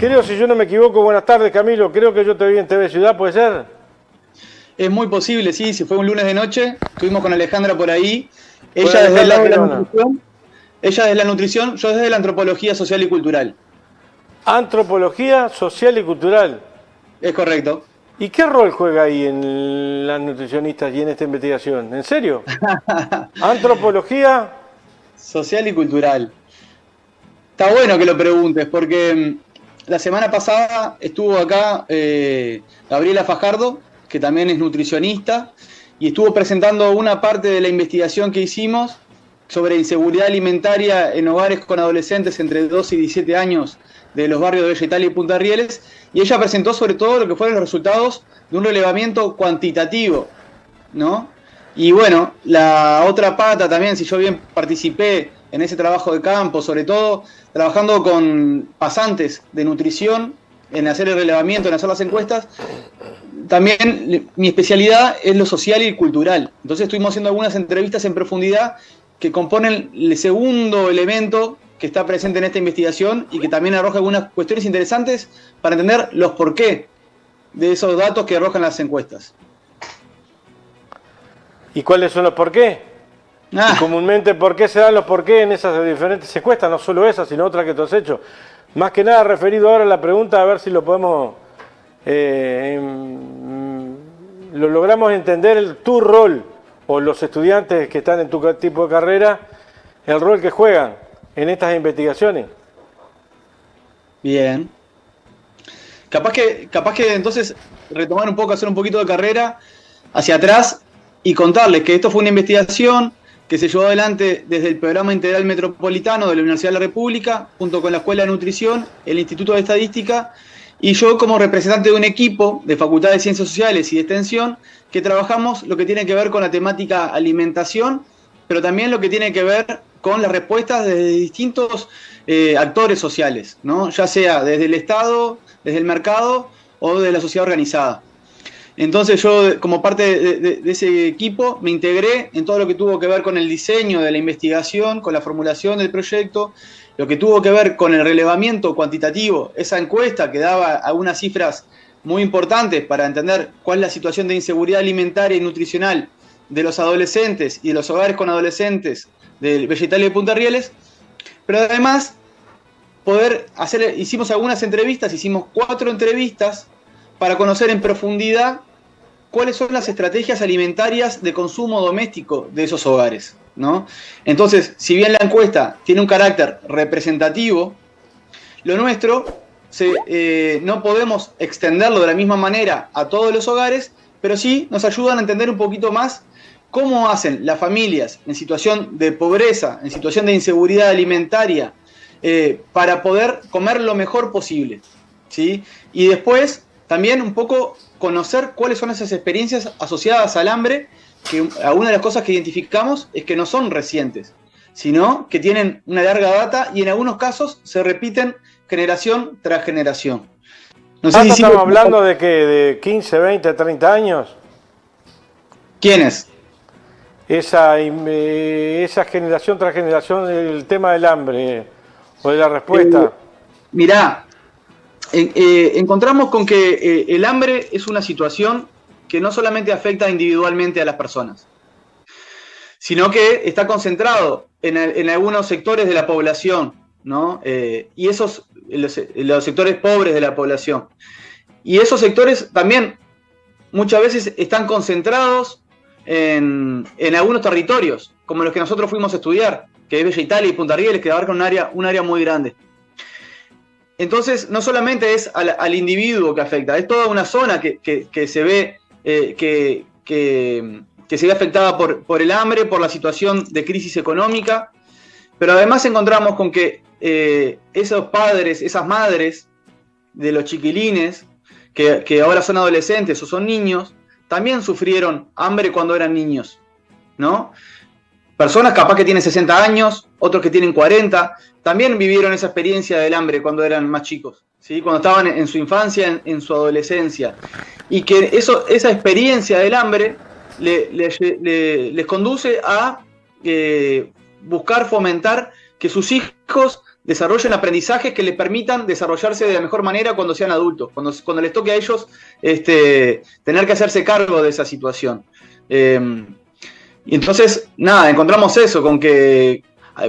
Creo, si yo no me equivoco, buenas tardes Camilo, creo que yo te vi en TV Ciudad, ¿puede ser? Es muy posible, sí, si fue un lunes de noche, estuvimos con Alejandra por ahí, ella Bueno, desde el lado de la Girona. nutrición, ella desde la nutrición, yo desde la antropología social y cultural. Antropología social y cultural. Es correcto. ¿Y qué rol juega ahí en las nutricionistas y en esta investigación? ¿En serio? Antropología. Social y cultural. Está bueno que lo preguntes, porque la semana pasada estuvo acá Gabriela Fajardo, que también es nutricionista, y estuvo presentando una parte de la investigación que hicimos sobre inseguridad alimentaria en hogares con adolescentes entre 12 y 17 años de los barrios de Villa Italia y Punta Rieles, y ella presentó sobre todo lo que fueron los resultados de un relevamiento cuantitativo, ¿no? Y bueno, la otra pata también, si yo bien participé en ese trabajo de campo, sobre todo trabajando con pasantes de nutrición, en hacer el relevamiento, en hacer las encuestas, también mi especialidad es lo social y cultural. Entonces estuvimos haciendo algunas entrevistas en profundidad que componen el segundo elemento que está presente en esta investigación y que también arroja algunas cuestiones interesantes para entender los porqué de esos datos que arrojan las encuestas. ¿Y cuáles son los por qué? Y comúnmente, ¿por qué se dan los por qué en esas diferentes encuestas? No solo esas, sino otras que tú has hecho. Más que nada referido ahora a la pregunta, a ver si lo podemos... lo logramos entender tu rol, o los estudiantes que están en tu tipo de carrera, el rol que juegan en estas investigaciones. Bien. Capaz que entonces retomar un poco, hacer un poquito de carrera hacia atrás y contarles que esto fue una investigación que se llevó adelante desde el Programa Integral Metropolitano de la Universidad de la República, junto con la Escuela de Nutrición, el Instituto de Estadística, y yo como representante de un equipo de Facultad de Ciencias Sociales y de Extensión, que trabajamos lo que tiene que ver con la temática alimentación, pero también lo que tiene que ver con las respuestas desde distintos actores sociales, ¿no? Ya sea desde el Estado, desde el mercado o de la sociedad organizada. Entonces yo, como parte de ese equipo, me integré en todo lo que tuvo que ver con el diseño de la investigación, con la formulación del proyecto, lo que tuvo que ver con el relevamiento cuantitativo, esa encuesta que daba algunas cifras muy importantes para entender cuál es la situación de inseguridad alimentaria y nutricional de los adolescentes y de los hogares con adolescentes del Villa Italia y Punta Rieles, pero además hicimos algunas entrevistas, hicimos 4 entrevistas para conocer en profundidad cuáles son las estrategias alimentarias de consumo doméstico de esos hogares, ¿no? Entonces, si bien la encuesta tiene un carácter representativo, lo nuestro no podemos extenderlo de la misma manera a todos los hogares, pero sí nos ayudan a entender un poquito más cómo hacen las familias en situación de pobreza, en situación de inseguridad alimentaria, para poder comer lo mejor posible, ¿sí? Y después también un poco conocer cuáles son esas experiencias asociadas al hambre, que alguna de las cosas que identificamos es que no son recientes, sino que tienen una larga data y en algunos casos se repiten generación tras generación. No sé si estamos hablando de que de 15, 20, 30 años. ¿Quiénes? Esa generación tras generación, el tema del hambre o de la respuesta. Mirá, encontramos con que el hambre es una situación que no solamente afecta individualmente a las personas, sino que está concentrado en algunos sectores de la población, ¿no? Y los sectores pobres de la población. Y esos sectores también muchas veces están concentrados en algunos territorios, como los que nosotros fuimos a estudiar, que es Villa Italia y Punta Rieles, que abarca un área muy grande. Entonces, no solamente es al individuo que afecta, es toda una zona que se ve que se ve afectada por el hambre, por la situación de crisis económica, pero además encontramos con que esos padres, esas madres de los chiquilines, que ahora son adolescentes o son niños, también sufrieron hambre cuando eran niños, ¿no? Personas capaz que tienen 60 años, otros que tienen 40, también vivieron esa experiencia del hambre cuando eran más chicos, ¿sí? Cuando estaban en su infancia, en su adolescencia. Y que esa experiencia del hambre les conduce a buscar fomentar que sus hijos desarrollen aprendizajes que les permitan desarrollarse de la mejor manera cuando sean adultos, cuando les toque a ellos tener que hacerse cargo de esa situación. Y entonces, nada, encontramos eso, con que,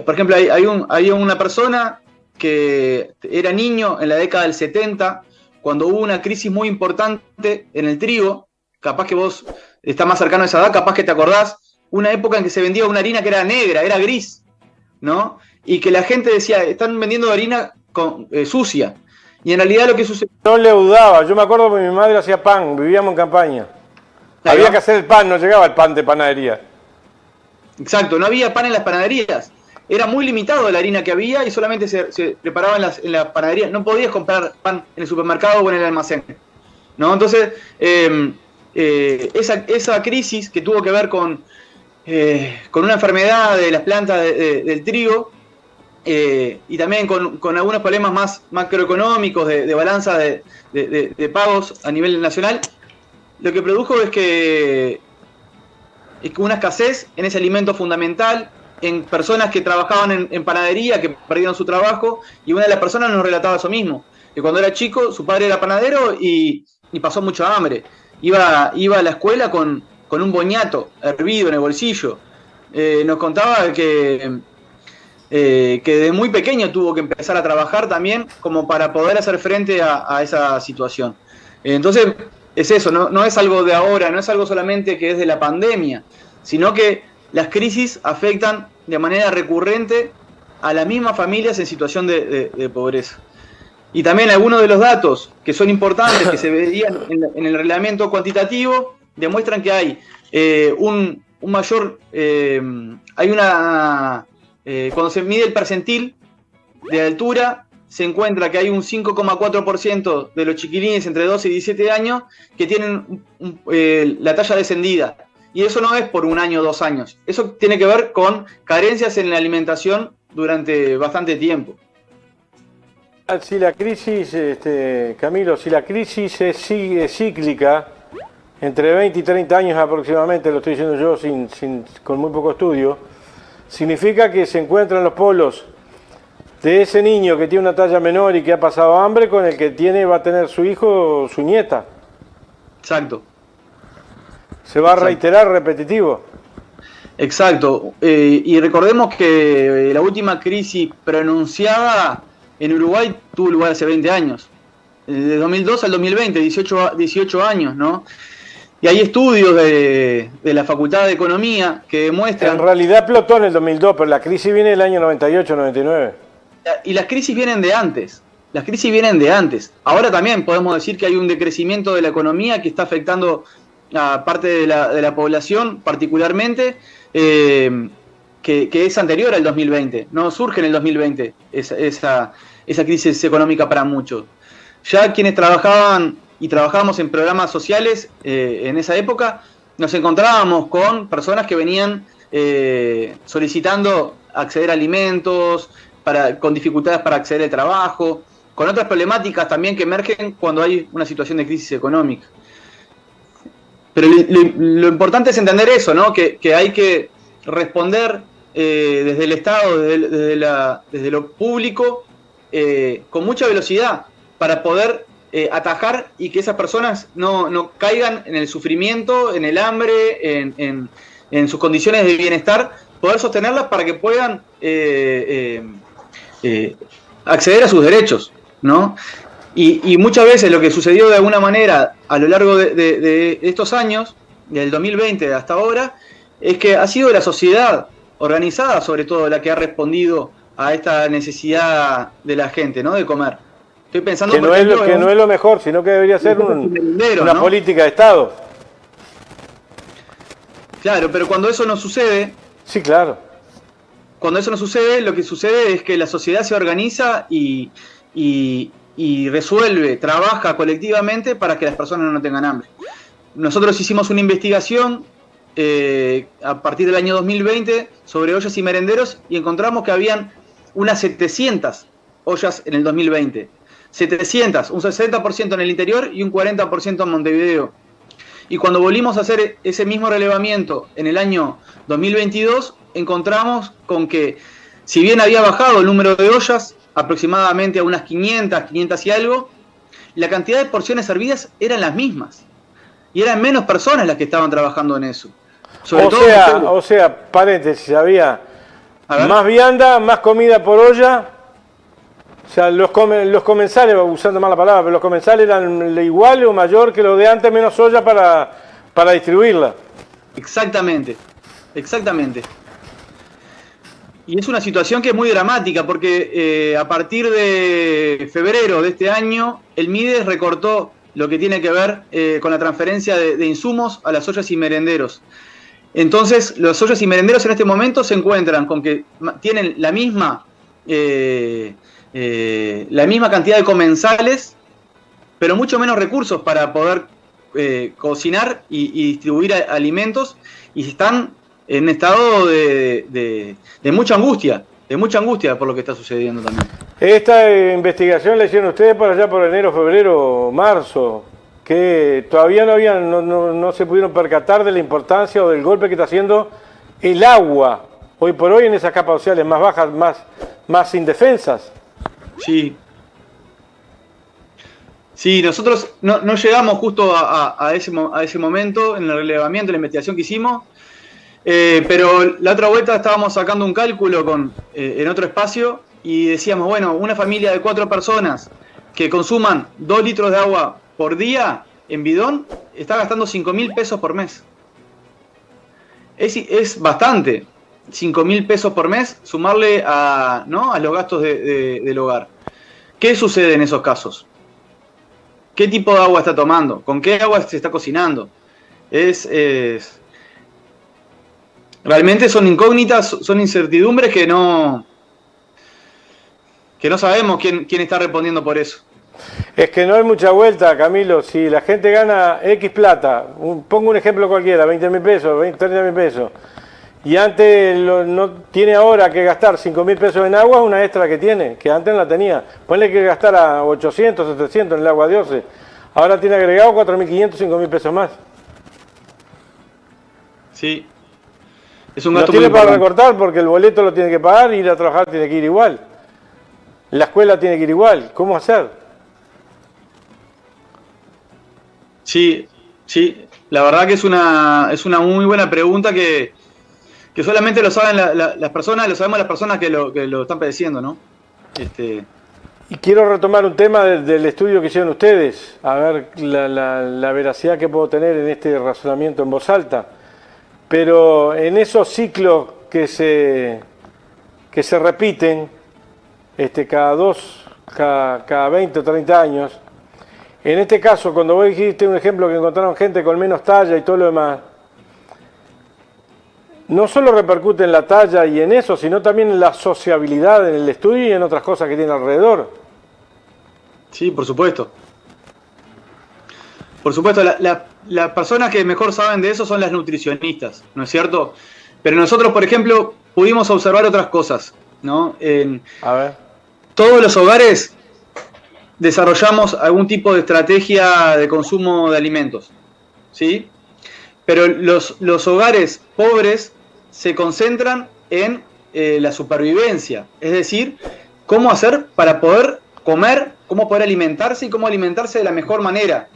por ejemplo, hay una persona que era niño en la década del 70, cuando hubo una crisis muy importante en el trigo, capaz que vos estás más cercano a esa edad, capaz que te acordás, una época en que se vendía una harina que era negra, era gris, ¿no? Y que la gente decía, están vendiendo harina sucia. Y en realidad lo que sucedió... No leudaba, yo me acuerdo que mi madre hacía pan, vivíamos en campaña. Había que hacer el pan, no llegaba el pan de panadería. Exacto, no había pan en las panaderías. Era muy limitado la harina que había y solamente se preparaba en la panadería. No podías comprar pan en el supermercado o en el almacén, ¿no? Entonces, esa crisis que tuvo que ver con una enfermedad de las plantas del trigo y también con algunos problemas más macroeconómicos de balanza de pagos a nivel nacional, lo que produjo es que una escasez en ese alimento fundamental, en personas que trabajaban en panadería, que perdieron su trabajo, y una de las personas nos relataba eso mismo, que cuando era chico su padre era panadero y pasó mucho hambre. Iba a la escuela con un boñato hervido en el bolsillo. Nos contaba que desde muy pequeño tuvo que empezar a trabajar también como para poder hacer frente a esa situación. Entonces, es eso, no es algo de ahora, no es algo solamente que es de la pandemia, sino que las crisis afectan de manera recurrente a las mismas familias en situación de pobreza. Y también algunos de los datos que son importantes, que se veían en el reglamento cuantitativo, demuestran que hay un mayor... cuando se mide el percentil de altura, se encuentra que hay un 5,4% de los chiquilines entre 12 y 17 años que tienen la talla descendida. Y eso no es por un año o 2 años. Eso tiene que ver con carencias en la alimentación durante bastante tiempo. Si la crisis, Camilo, si la crisis es cíclica, entre 20 y 30 años aproximadamente, lo estoy diciendo yo con muy poco estudio, significa que se encuentran los polos de ese niño que tiene una talla menor y que ha pasado hambre con el que va a tener su hijo o su nieta. Exacto. Se va a reiterar repetitivo. Exacto. Y recordemos que la última crisis pronunciada en Uruguay tuvo lugar hace 20 años. De 2002 al 2020, 18 años, ¿no? Y hay estudios de la Facultad de Economía que demuestran... En realidad explotó en el 2002, pero la crisis viene del año 98, 99. Y las crisis vienen de antes. Las crisis vienen de antes. Ahora también podemos decir que hay un decrecimiento de la economía que está afectando a parte de la población particularmente, que es anterior al 2020. No surge en el 2020 esa crisis económica para muchos. Ya quienes trabajábamos en programas sociales en esa época, nos encontrábamos con personas que venían solicitando acceder a alimentos, con dificultades para acceder al trabajo, con otras problemáticas también que emergen cuando hay una situación de crisis económica. Pero lo importante es entender eso, ¿no? Que hay que responder desde el Estado, desde lo público, con mucha velocidad, para poder atajar y que esas personas no caigan en el sufrimiento, en el hambre, en sus condiciones de bienestar, poder sostenerlas para que puedan acceder a sus derechos, ¿no? Y muchas veces lo que sucedió de alguna manera a lo largo de estos años, del 2020 hasta ahora, es que ha sido la sociedad organizada, sobre todo, la que ha respondido a esta necesidad de la gente, ¿no? De comer. Estoy pensando que no es lo mejor, sino que debería ser una política de Estado. Claro, pero cuando eso no sucede... Sí, claro. Cuando eso no sucede, lo que sucede es que la sociedad se organiza y resuelve, trabaja colectivamente para que las personas no tengan hambre. Nosotros hicimos una investigación a partir del año 2020 sobre ollas y merenderos y encontramos que habían unas 700 ollas en el 2020. 700, un 60% en el interior y un 40% en Montevideo. Y cuando volvimos a hacer ese mismo relevamiento en el año 2022, encontramos con que, si bien había bajado el número de ollas, aproximadamente a unas 500 y algo, la cantidad de porciones servidas eran las mismas. Y eran menos personas las que estaban trabajando en eso. O sea, paréntesis, había más vianda, más comida por olla. O sea, los comensales, usando mal la palabra, pero los comensales eran igual o mayor que los de antes, menos olla para distribuirla. Exactamente, exactamente. Y es una situación que es muy dramática porque a partir de febrero de este año, el Mides recortó lo que tiene que ver con la transferencia de insumos a las ollas y merenderos. Entonces, los ollas y merenderos en este momento se encuentran con que tienen la misma cantidad de comensales, pero mucho menos recursos para poder cocinar y distribuir alimentos, y están en estado de mucha angustia por lo que está sucediendo también. Esta investigación la hicieron ustedes por allá por enero, febrero, marzo, que todavía no se pudieron percatar de la importancia o del golpe que está haciendo el agua hoy por hoy en esas capas sociales más bajas, más indefensas. Sí. Sí, nosotros no llegamos justo a ese momento en el relevamiento, en la investigación que hicimos, pero la otra vuelta estábamos sacando un cálculo en otro espacio y decíamos, bueno, una familia de 4 personas que consuman 2 litros de agua por día en bidón está gastando 5.000 pesos por mes. Es bastante, 5.000 pesos por mes, sumarle a los gastos del hogar. ¿Qué sucede en esos casos? ¿Qué tipo de agua está tomando? ¿Con qué agua se está cocinando? Realmente son incógnitas, son incertidumbres que no sabemos quién está respondiendo por eso. Es que no hay mucha vuelta, Camilo. Si la gente gana X plata, pongo un ejemplo cualquiera, 20.000 pesos, 30.000 pesos, y antes no tiene ahora que gastar 5.000 pesos en agua, una extra que tiene, que antes no la tenía. Ponle que gastara 800, 700 en el agua de Orce. Ahora tiene agregado 4.500, 5.000 pesos más. Sí. Es un gasto no tiene muy para importante. recortar porque el boleto lo tiene que pagar y ir a trabajar tiene que ir igual. La escuela tiene que ir igual. ¿Cómo hacer? Sí, sí. La verdad que es una muy buena pregunta que solamente lo saben las personas, lo sabemos las personas que lo están padeciendo, ¿no? Y quiero retomar un tema del estudio que hicieron ustedes, a ver la veracidad que puedo tener en este razonamiento en voz alta. Pero en esos ciclos que se repiten cada 20 o 30 años, en este caso, cuando vos dijiste un ejemplo que encontraron gente con menos talla y todo lo demás, no solo repercute en la talla y en eso, sino también en la sociabilidad en el estudio y en otras cosas que tiene alrededor. Sí, por supuesto. Por supuesto, las personas que mejor saben de eso son las nutricionistas, ¿no es cierto? Pero nosotros, por ejemplo, pudimos observar otras cosas, ¿no? A ver. Todos los hogares desarrollamos algún tipo de estrategia de consumo de alimentos, ¿sí? Pero los hogares pobres se concentran en la supervivencia, es decir, cómo hacer para poder comer, cómo poder alimentarse y cómo alimentarse de la mejor manera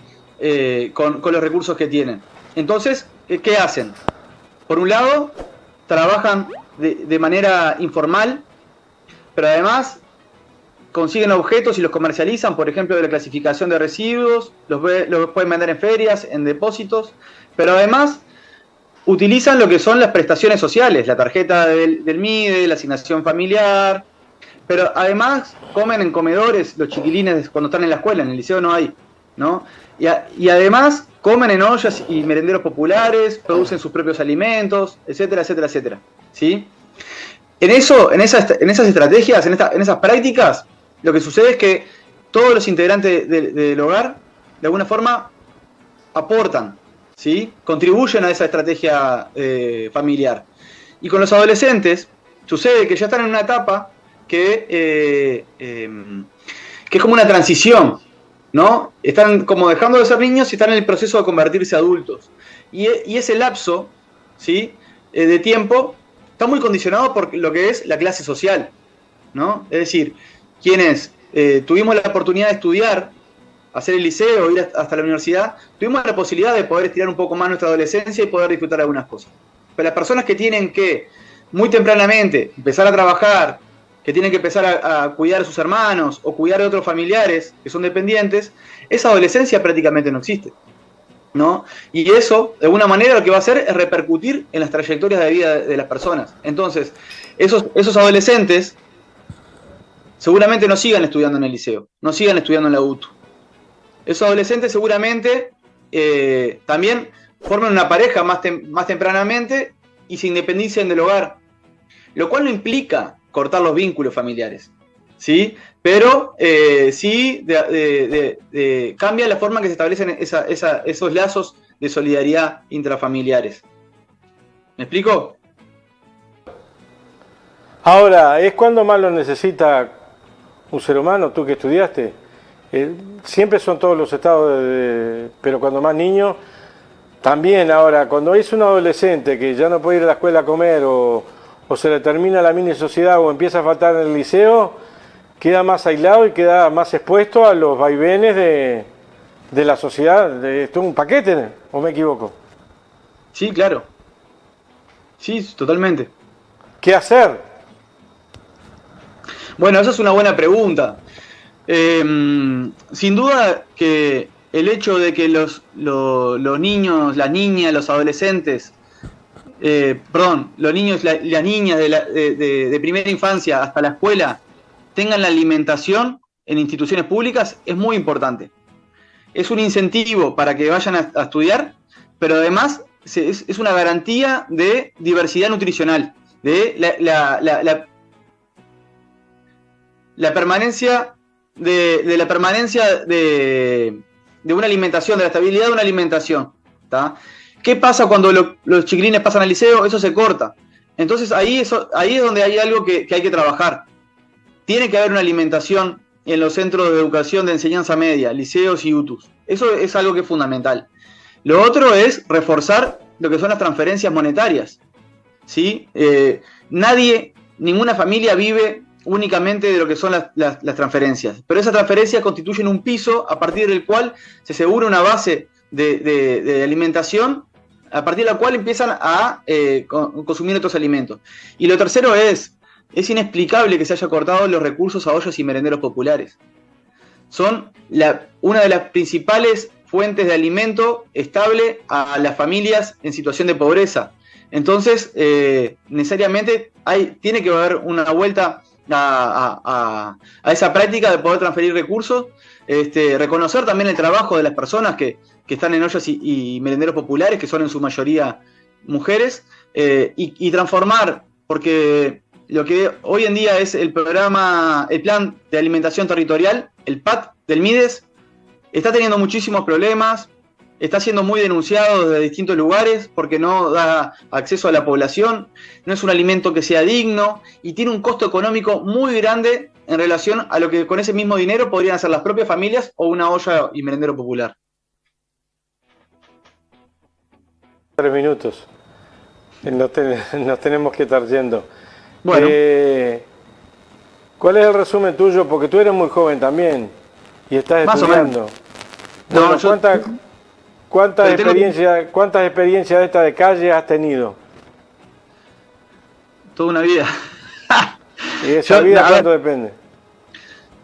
con los recursos que tienen. Entonces, ¿qué hacen? Por un lado, trabajan de manera informal, pero además consiguen objetos y los comercializan, por ejemplo, de la clasificación de residuos, los pueden vender en ferias, en depósitos, pero además utilizan lo que son las prestaciones sociales, la tarjeta del MIDE, la asignación familiar, pero además comen en comedores los chiquilines cuando están en la escuela, en el liceo no hay, ¿no? Y además comen en ollas y merenderos populares, producen sus propios alimentos, etcétera, etcétera, etcétera, ¿sí? En esas estrategias, en esas prácticas, lo que sucede es que todos los integrantes del hogar, de alguna forma, aportan, ¿sí? Contribuyen a esa estrategia familiar. Y con los adolescentes, sucede que ya están en una etapa que es como una transición, ¿no? Están como dejando de ser niños y están en el proceso de convertirse adultos. Y ese lapso, ¿sí? De tiempo está muy condicionado por lo que es la clase social, ¿no? Es decir, quienes tuvimos la oportunidad de estudiar, hacer el liceo, ir hasta la universidad, tuvimos la posibilidad de poder estirar un poco más nuestra adolescencia y poder disfrutar algunas cosas. Pero las personas que tienen que muy tempranamente empezar a trabajar, que tienen que empezar a cuidar a sus hermanos o cuidar a otros familiares que son dependientes, esa adolescencia prácticamente no existe, ¿no? Y eso, de alguna manera, lo que va a hacer es repercutir en las trayectorias de vida de las personas. Entonces, esos adolescentes seguramente no sigan estudiando en el liceo, no sigan estudiando en la UTU. Esos adolescentes seguramente también forman una pareja más tempranamente y se independicen del hogar, lo cual no implica cortar los vínculos familiares, ¿sí? Pero sí cambia la forma en que se establecen esos lazos de solidaridad intrafamiliares. ¿Me explico? Ahora, ¿es cuando más lo necesita un ser humano, tú que estudiaste? Siempre son todos los estados, pero cuando más niño, también. Ahora, cuando es un adolescente que ya no puede ir a la escuela a comer o se le termina la mini sociedad o empieza a faltar en el liceo, queda más aislado y queda más expuesto a los vaivenes de la sociedad. ¿Esto es un paquete o me equivoco? Sí, claro. Sí, totalmente. ¿Qué hacer? Bueno, esa es una buena pregunta. Sin duda que el hecho de que los niños, las niñas, los adolescentes, los niños, las niñas de primera infancia hasta la escuela tengan la alimentación en instituciones públicas es muy importante. Es un incentivo para que vayan a estudiar, pero además es una garantía de diversidad nutricional, de la permanencia de una alimentación, de la estabilidad de una alimentación, ¿tá? ¿Qué pasa cuando los chiquilines pasan al liceo? Eso se corta. Entonces ahí es donde hay algo que hay que trabajar. Tiene que haber una alimentación en los centros de educación de enseñanza media, liceos y UTUs. Eso es algo que es fundamental. Lo otro es reforzar lo que son las transferencias monetarias, ¿sí? Ninguna familia vive únicamente de lo que son las transferencias, pero esas transferencias constituyen un piso a partir del cual se asegura una base de alimentación, a partir de la cual empiezan a consumir otros alimentos. Y lo tercero es inexplicable que se haya cortado los recursos a ollas y merenderos populares. Son una de las principales fuentes de alimento estable a las familias en situación de pobreza. Entonces, necesariamente tiene que haber una vuelta a esa práctica de poder transferir recursos, reconocer también el trabajo de las personas que están en ollas y merenderos populares, que son en su mayoría mujeres, y transformar, porque lo que hoy en día es el Plan de Alimentación Territorial, el PAT del MIDES, está teniendo muchísimos problemas, está siendo muy denunciado desde distintos lugares porque no da acceso a la población, no es un alimento que sea digno y tiene un costo económico muy grande en relación a lo que con ese mismo dinero podrían hacer las propias familias o una olla y merendero popular. 3 minutos. Nos tenemos que estar yendo. Bueno. ¿Cuál es el resumen tuyo? Porque tú eres muy joven también y estás estudiando. Bueno, ¿cuántas experiencias de esta de calle has tenido? Toda una vida. ¿Y esa vida cuánto depende?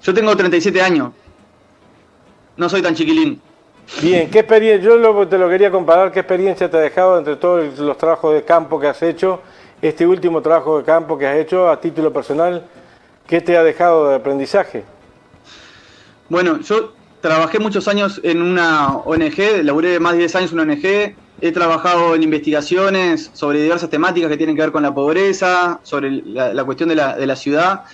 Yo tengo 37 años. No soy tan chiquilín. Bien, ¿qué experiencia? Yo te lo quería comparar. ¿Qué experiencia te ha dejado entre todos los trabajos de campo que has hecho? Este último trabajo de campo que has hecho a título personal, ¿qué te ha dejado de aprendizaje? Bueno, yo trabajé muchos años en una ONG, laburé más de 10 años en una ONG, he trabajado en investigaciones sobre diversas temáticas que tienen que ver con la pobreza, sobre la cuestión de la ciudad,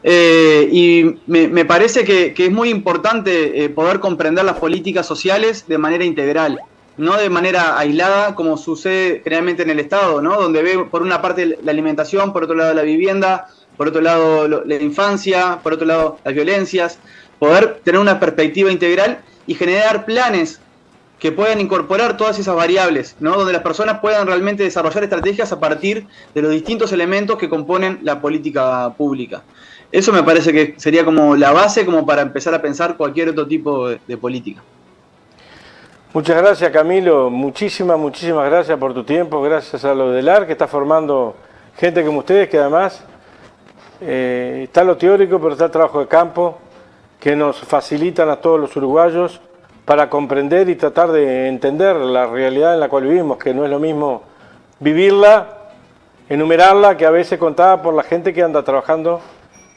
y me parece que es muy importante poder comprender las políticas sociales de manera integral, no de manera aislada como sucede generalmente en el Estado, ¿no? Donde ve por una parte la alimentación, por otro lado la vivienda, por otro lado la infancia, por otro lado las violencias. Poder tener una perspectiva integral y generar planes que puedan incorporar todas esas variables, ¿no? Donde las personas puedan realmente desarrollar estrategias a partir de los distintos elementos que componen la política pública. Eso me parece que sería como la base como para empezar a pensar cualquier otro tipo de política. Muchas gracias, Camilo. Muchísimas gracias por tu tiempo. Gracias a lo del AR, que está formando gente como ustedes, que además está lo teórico, pero está el trabajo de campo, que nos facilitan a todos los uruguayos para comprender y tratar de entender la realidad en la cual vivimos, que no es lo mismo vivirla, enumerarla, que a veces contada por la gente que anda trabajando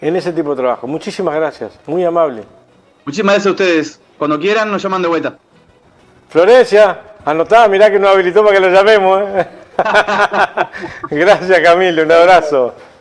en ese tipo de trabajo. Muchísimas gracias, muy amable. Muchísimas gracias a ustedes. Cuando quieran nos llaman de vuelta. Florencia, anotá, mirá que nos habilitó para que lo llamemos. Gracias, Camilo, un abrazo.